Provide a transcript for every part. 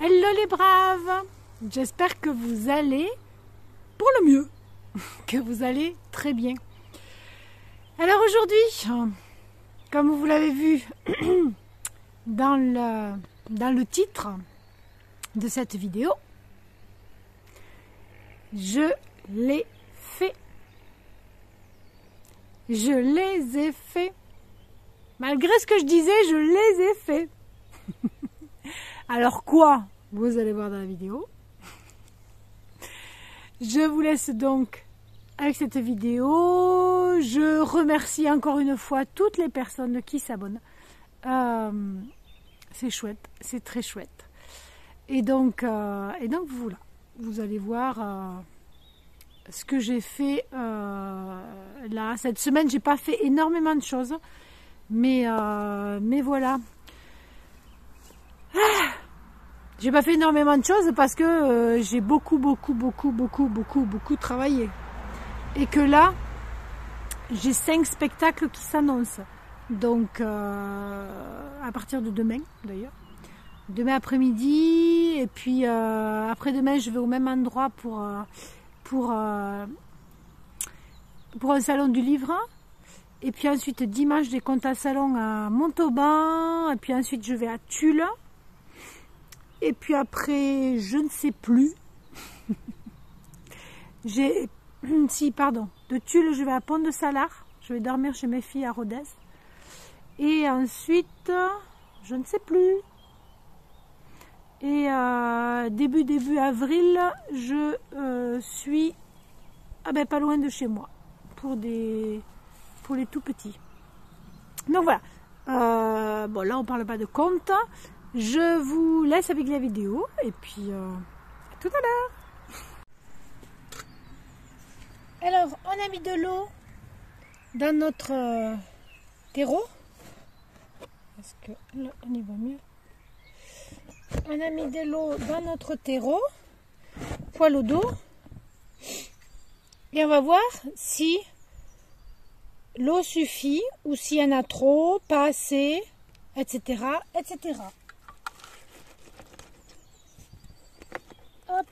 Hello les braves, j'espère que vous allez pour le mieux, que vous allez très bien. Alors aujourd'hui, comme vous l'avez vu dans le titre de cette vidéo, je l'ai fait. Je les ai fait. Malgré ce que je disais, je les ai fait. Alors quoi? Vous allez voir dans la vidéo. Je vous laisse donc avec cette vidéo. Je remercie encore une fois toutes les personnes qui s'abonnent. C'est chouette, c'est très chouette. Et donc voilà, vous allez voir ce que j'ai fait là. Cette semaine, j'ai pas fait énormément de choses, mais voilà. J'ai pas fait énormément de choses parce que j'ai beaucoup travaillé. Et que là, j'ai 5 spectacles qui s'annoncent. Donc, à partir de demain, d'ailleurs. Demain après-midi. Et puis, après-demain, je vais au même endroit pour un salon du livre. Et puis ensuite, dimanche, des comptes à salon à Montauban. Et puis ensuite, je vais à Tulle. Et puis après, je ne sais plus. De Tulle, je vais à Pont-de-Salars. Je vais dormir chez mes filles à Rodez. Et ensuite, je ne sais plus. Et début avril, je suis pas loin de chez moi pour les tout petits. Donc voilà. Bon, là, on ne parle pas de compte. Je vous laisse avec la vidéo et puis à tout à l'heure. Alors, on a mis de l'eau dans notre terreau. Est-ce que là, on y va mieux? On a mis de l'eau dans notre terreau, poêle au dos. Et on va voir si l'eau suffit ou s'il y en a trop, pas assez, etc., etc. Hop.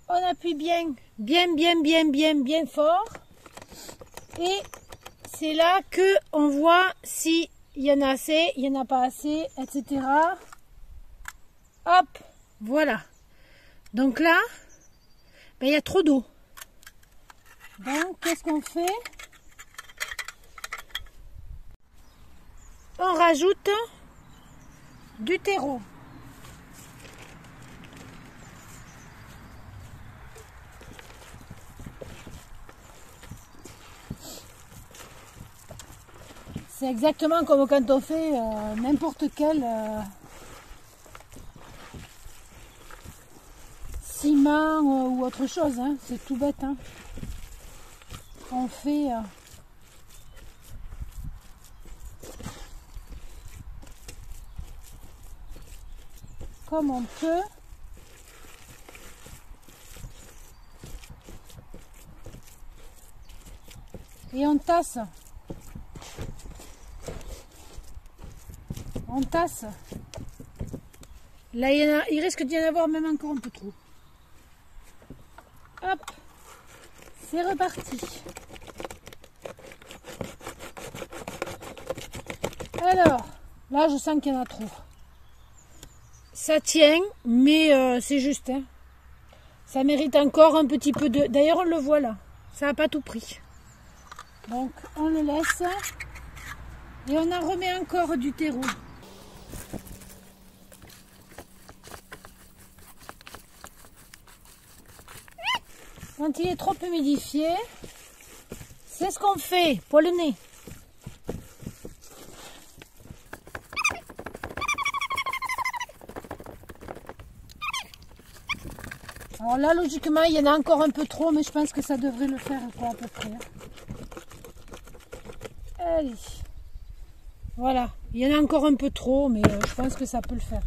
On appuie bien fort. Et c'est là que on voit s'il y en a assez, il n'y en a pas assez, etc. Hop, voilà. Donc là, il y a trop d'eau. Donc, qu'est-ce qu'on fait? On rajoute du terreau. C'est exactement comme quand on fait n'importe quel ciment ou autre chose. Hein. C'est tout bête. Hein. On fait... comme on peut. Et on tasse. On tasse. Là, il risque d'y en avoir même encore un peu trop. Hop. C'est reparti. Alors, là, je sens qu'il y en a trop. Ça tient, mais c'est juste. Hein. Ça mérite encore un petit peu de... D'ailleurs, on le voit là. Ça n'a pas tout pris. Donc, on le laisse. Et on en remet encore du terreau. Quand il est trop humidifié, c'est ce qu'on fait pour le nez. Alors là, logiquement, il y en a encore un peu trop, mais je pense que ça devrait le faire quoi, à peu près. Allez. Voilà. Il y en a encore un peu trop, mais je pense que ça peut le faire.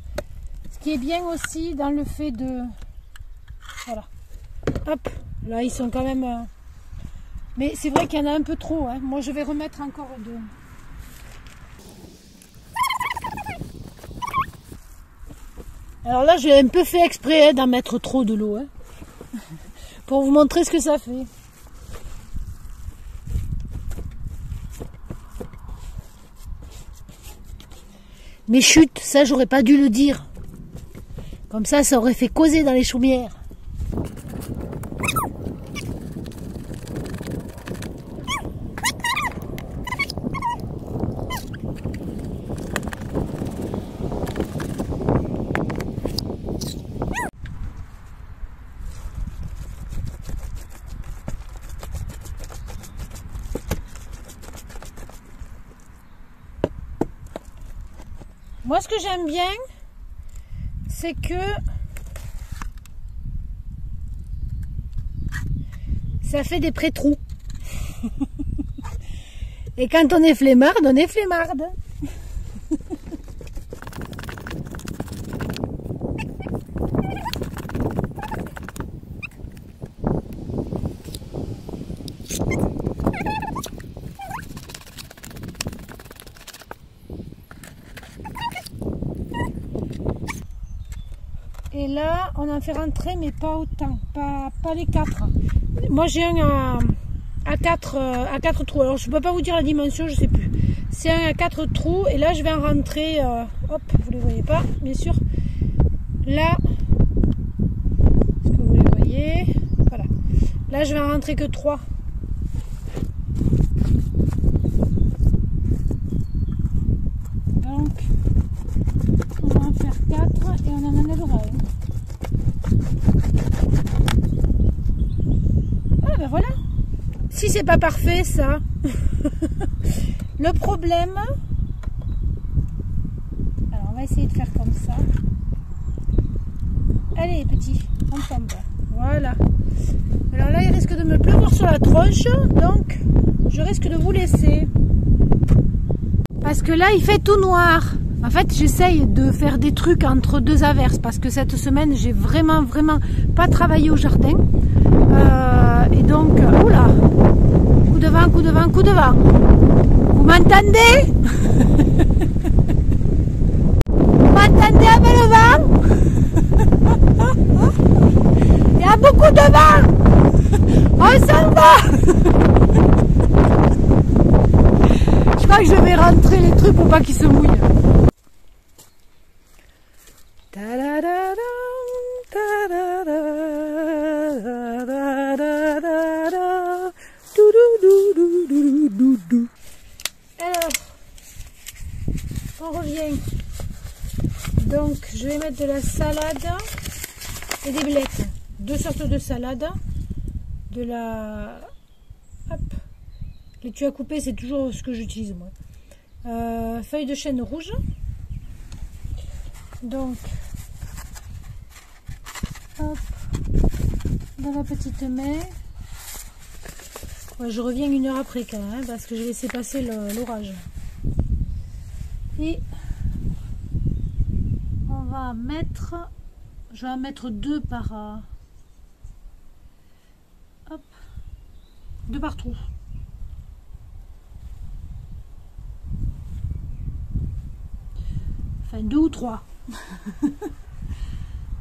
Ce qui est bien aussi dans le fait de... Voilà. Hop. Là, ils sont quand même Mais c'est vrai qu'il y en a un peu trop. Hein. Moi, je vais remettre encore deux. Alors là, j'ai un peu fait exprès d'en mettre trop de l'eau. Hein, pour vous montrer ce que ça fait. Mais chut, ça, j'aurais pas dû le dire. Comme ça aurait fait causer dans les chaumières. Moi, ce que j'aime bien, c'est que ça fait des pré-trous. Et quand on est flemmarde, on est flemmarde. Et là, on en fait rentrer, mais pas autant, pas les 4. Moi, j'ai un à 4 trous. Alors, je ne peux pas vous dire la dimension, je ne sais plus. C'est un à 4 trous, et là, je vais en rentrer, hop, vous ne les voyez pas, bien sûr. Là, est-ce que vous les voyez? Voilà. Là, je vais en rentrer que 3. Donc, on va en faire 4 et on en enlèvera un. Ah ben voilà. Si c'est pas parfait ça. Le problème. Alors on va essayer de faire comme ça. Allez petit, on tombe. Voilà. Alors là il risque de me pleuvoir sur la tronche. Donc je risque de vous laisser. Parce que là il fait tout noir. En fait, j'essaye de faire des trucs entre deux averses parce que cette semaine, j'ai vraiment pas travaillé au jardin. Et donc, oula, coup de vent, coup de vent, coup de vent. Vous m'entendez? Vous m'entendez avec le vent? Il y a beaucoup de vent. On s'en va. Je crois que je vais rentrer les trucs pour pas qu'ils se mouillent. Alors, on revient. Donc, je vais mettre de la salade et des blettes. 2 sortes de salade. De la... Hop. Les tuyaux à couper, c'est toujours ce que j'utilise moi. Feuilles de chêne rouge. Donc, hop, dans la petite main. Ouais, je reviens 1 heure après quand même, parce que j'ai laissé passer l'orage. Et on va mettre, je vais en mettre 2 par, hop, 2 par trou. Enfin 2 ou 3.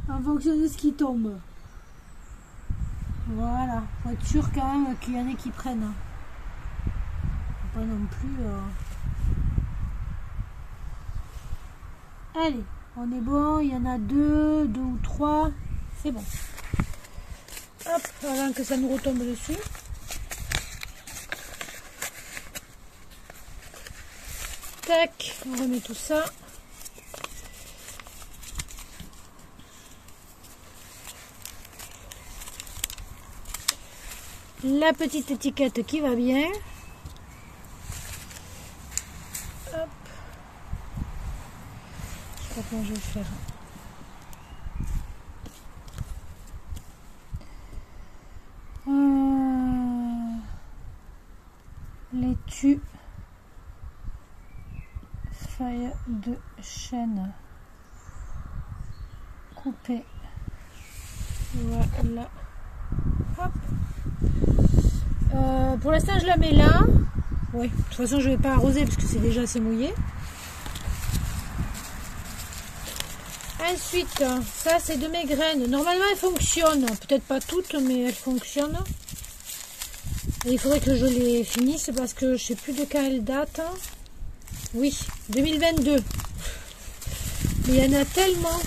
En fonction de ce qui tombe. Voilà, faut être sûr quand même qu'il y en ait qui prennent. Faut pas non plus. Allez, on est bon, il y en a 2 ou 3, c'est bon. Hop, avant que ça nous retombe dessus. Tac, on remet tout ça. La petite étiquette qui va bien. Hop. Je sais pas comment je vais faire. Laitue. Feuille de chêne coupée. Voilà. Hop. Pour l'instant, je la mets là. Oui, de toute façon, je ne vais pas arroser parce que c'est déjà assez mouillé. Ensuite, ça, c'est de mes graines. Normalement, elles fonctionnent. Peut-être pas toutes, mais elles fonctionnent. Et il faudrait que je les finisse parce que je ne sais plus de quand elles datent. Oui, 2022. Mais il y en a tellement.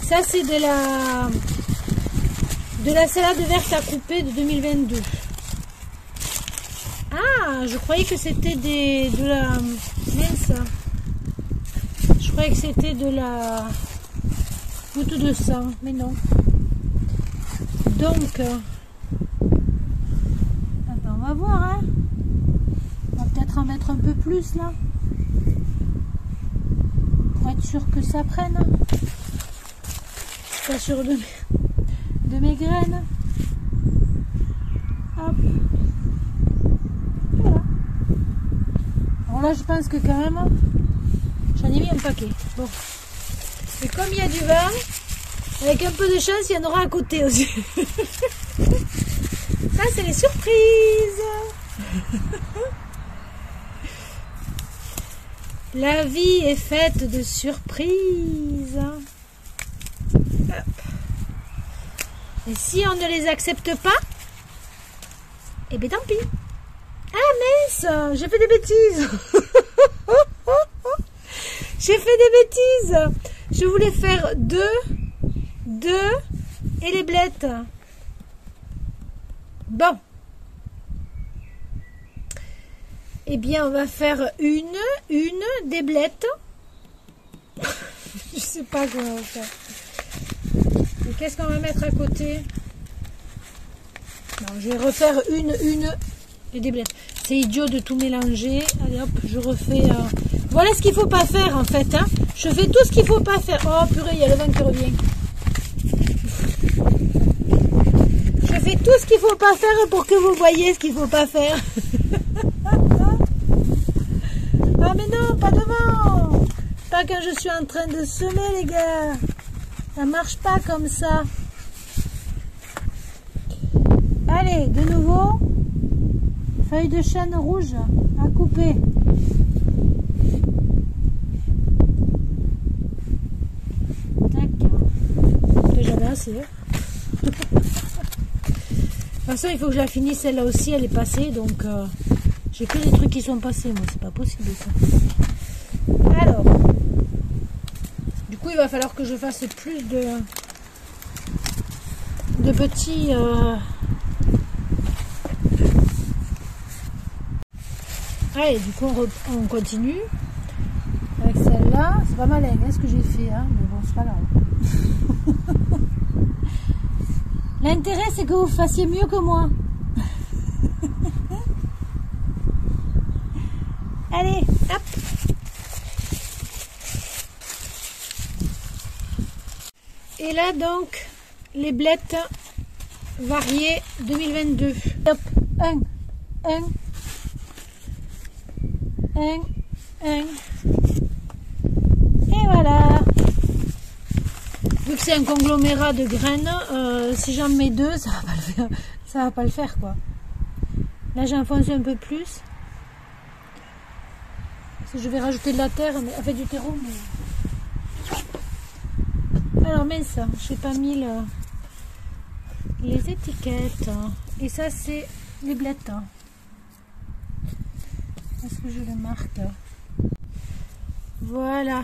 Ça, c'est de la salade verte à couper de 2022. Ah, je croyais que c'était de la... Mince. Je croyais que c'était de la goutte de sang, mais non. Donc, attends, on va voir, hein. On va peut-être en mettre un peu plus, là. Pour être sûr que ça prenne. Pas sûr de mes graines. Hop. Voilà. Alors là, je pense que quand même, j'en ai mis un paquet. Bon. Et comme il y a du vin, avec un peu de chance, il y en aura à côté aussi. Ça, c'est les surprises. La vie est faite de surprises. Hop. Et si on ne les accepte pas, eh bien tant pis. Ah mince, j'ai fait des bêtises. J'ai fait des bêtises. Je voulais faire deux et les blettes. Bon. Eh bien, on va faire une des blettes. Je sais pas comment on va faire. Et qu'est-ce qu'on va mettre à côté? Non, je vais refaire une et des blettes. C'est idiot de tout mélanger. Allez hop, je refais. Voilà ce qu'il faut pas faire en fait. Hein. Je fais tout ce qu'il faut pas faire. Oh purée, il y a le vent qui revient. Je fais tout ce qu'il faut pas faire pour que vous voyez ce qu'il faut pas faire. Ah mais non, pas devant. Pas quand je suis en train de semer les gars. Ça marche pas comme ça. Allez, de nouveau. Feuille de chêne rouge à couper. Tac. Déjà là, c'est. De toute façon, il faut que je la finisse celle-là aussi. Elle est passée, donc j'ai que des trucs qui sont passés. Moi, c'est pas possible ça. Alors, du coup, il va falloir que je fasse plus de petits. Allez, du coup, on continue avec celle-là. C'est pas malin, hein, ce que j'ai fait, hein, mais bon, c'est pas grave. L'intérêt, c'est que vous fassiez mieux que moi. Allez, hop. Et là, donc, les blettes variées 2022. Hop, un. Et voilà. Vu que c'est un conglomérat de graines, si j'en mets deux, ça va pas le faire. Ça va pas le faire quoi. Là j'enfonce un peu plus. Parce que je vais rajouter de la terre, mais fait du terreau. Mais... Alors mince, j'ai pas mis les étiquettes. Et ça c'est les blettes. Est-ce que je le marque? Voilà.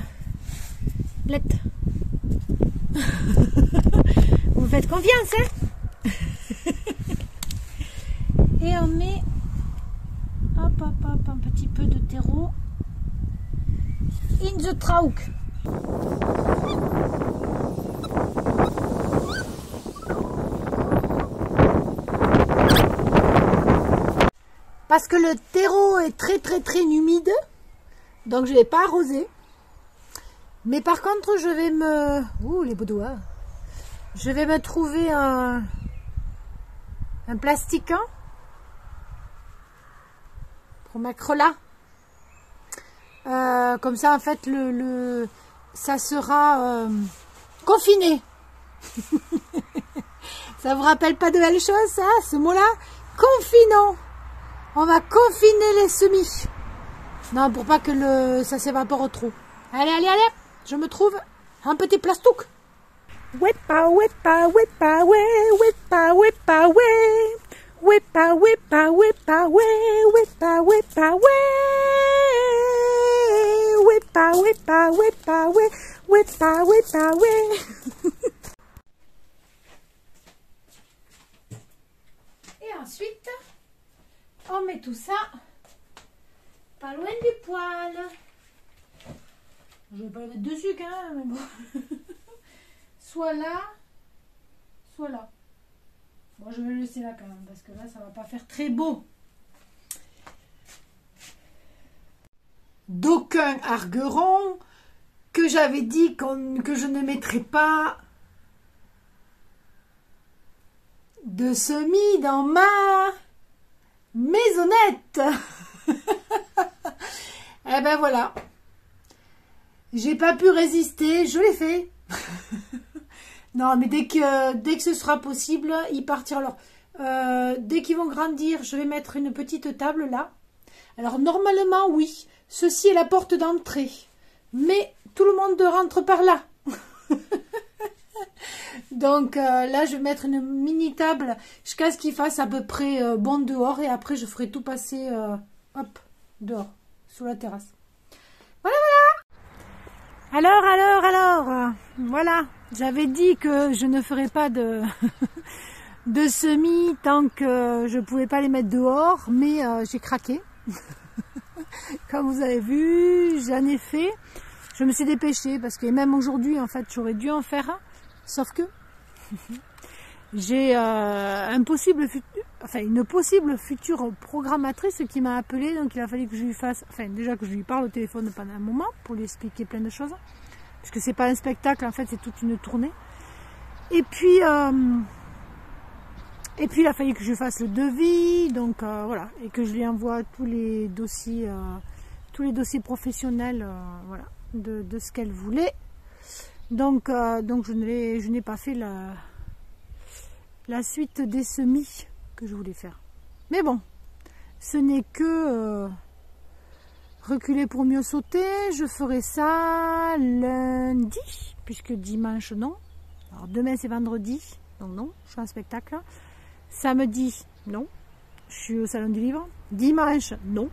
Blette. Vous me faites confiance, hein? Et on met hop, un petit peu de terreau. In the trauc. Parce que le terreau est très humide, donc je ne vais pas arroser. Mais par contre, je vais me... Ouh, les beaux doigts. Je vais me trouver un plastiquant pour mettre là. Comme ça, en fait, ça sera confiné. Ça vous rappelle pas de belles choses, ça, ce mot-là? confinons. On va confiner les semis. Non, pour pas que ça s'évapore trop. Allez, allez, allez. Je me trouve un petit plastouk. Whippa, whippa, whippa, way, whippa, whippa, way. Whippa, whippa, whippa, way, whippa, whippa, way. Whippa, whippa, whippa, way, whippa, whippa, way. Et ensuite, on met tout ça pas loin du poêle. Je vais pas le mettre dessus quand même, mais bon. Soit là, soit là. Bon, je vais le laisser là quand même, parce que là, ça va pas faire très beau. D'aucuns argueront que j'avais dit que je ne mettrais pas de semis dans ma maisonnette. Eh ben voilà. J'ai pas pu résister, je l'ai fait. Non, mais dès que ce sera possible, ils partiront. Alors, dès qu'ils vont grandir, je vais mettre une petite table là. Alors, normalement, oui, ceci est la porte d'entrée. Mais tout le monde rentre par là. Donc, là, je vais mettre une mini table jusqu'à ce qu'il fasse à peu près bon dehors. Et après, je ferai tout passer, hop, dehors, sur la terrasse. Voilà, voilà. Alors, voilà. J'avais dit que je ne ferais pas de semis tant que je ne pouvais pas les mettre dehors, mais j'ai craqué. Comme vous avez vu, j'en ai fait. Je me suis dépêchée parce que même aujourd'hui, en fait, j'aurais dû en faire un. Sauf que j'ai une possible future programmatrice qui m'a appelée. Donc il a fallu que je lui fasse, déjà que je lui parle au téléphone pendant un moment pour lui expliquer plein de choses. Parce que c'est pas un spectacle, en fait, c'est toute une tournée. Et puis il a fallu que je fasse le devis, donc voilà, et que je lui envoie tous les dossiers professionnels, voilà, de ce qu'elle voulait. Donc je n'ai pas fait la suite des semis que je voulais faire. Mais bon, ce n'est que reculer pour mieux sauter. Je ferai ça lundi, puisque dimanche non. Alors demain c'est vendredi, donc non, je suis en spectacle. Samedi, non, je suis au salon du livre. Dimanche, non,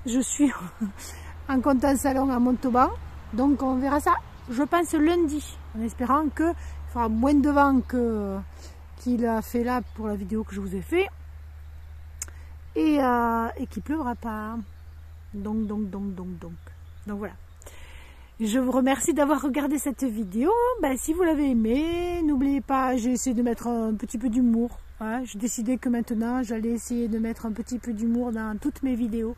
je suis en comptant salon à Montauban. Donc on verra ça, je pense lundi, en espérant qu'il fera moins de vent qu'il a fait là pour la vidéo que je vous ai fait. Et qu'il pleuvra pas. Donc voilà. Je vous remercie d'avoir regardé cette vidéo. Si vous l'avez aimé, n'oubliez pas, j'ai essayé de mettre un petit peu d'humour. Hein. J'ai décidé que maintenant, j'allais essayer de mettre un petit peu d'humour dans toutes mes vidéos.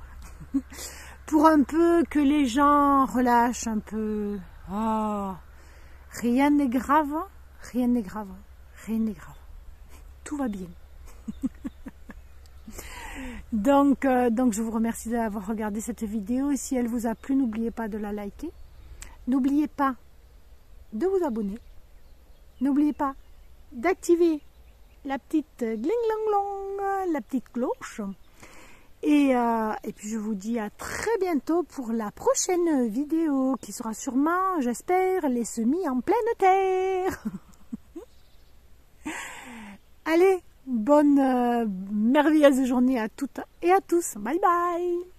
Pour un peu que les gens relâchent un peu. Oh, rien n'est grave, rien n'est grave, rien n'est grave. Tout va bien. Donc je vous remercie d'avoir regardé cette vidéo. Si elle vous a plu, n'oubliez pas de la liker. N'oubliez pas de vous abonner. N'oubliez pas d'activer la petite gling-long-long, la petite cloche. Et puis je vous dis à très bientôt pour la prochaine vidéo qui sera sûrement, j'espère, les semis en pleine terre. Allez, bonne merveilleuse journée à toutes et à tous. Bye bye.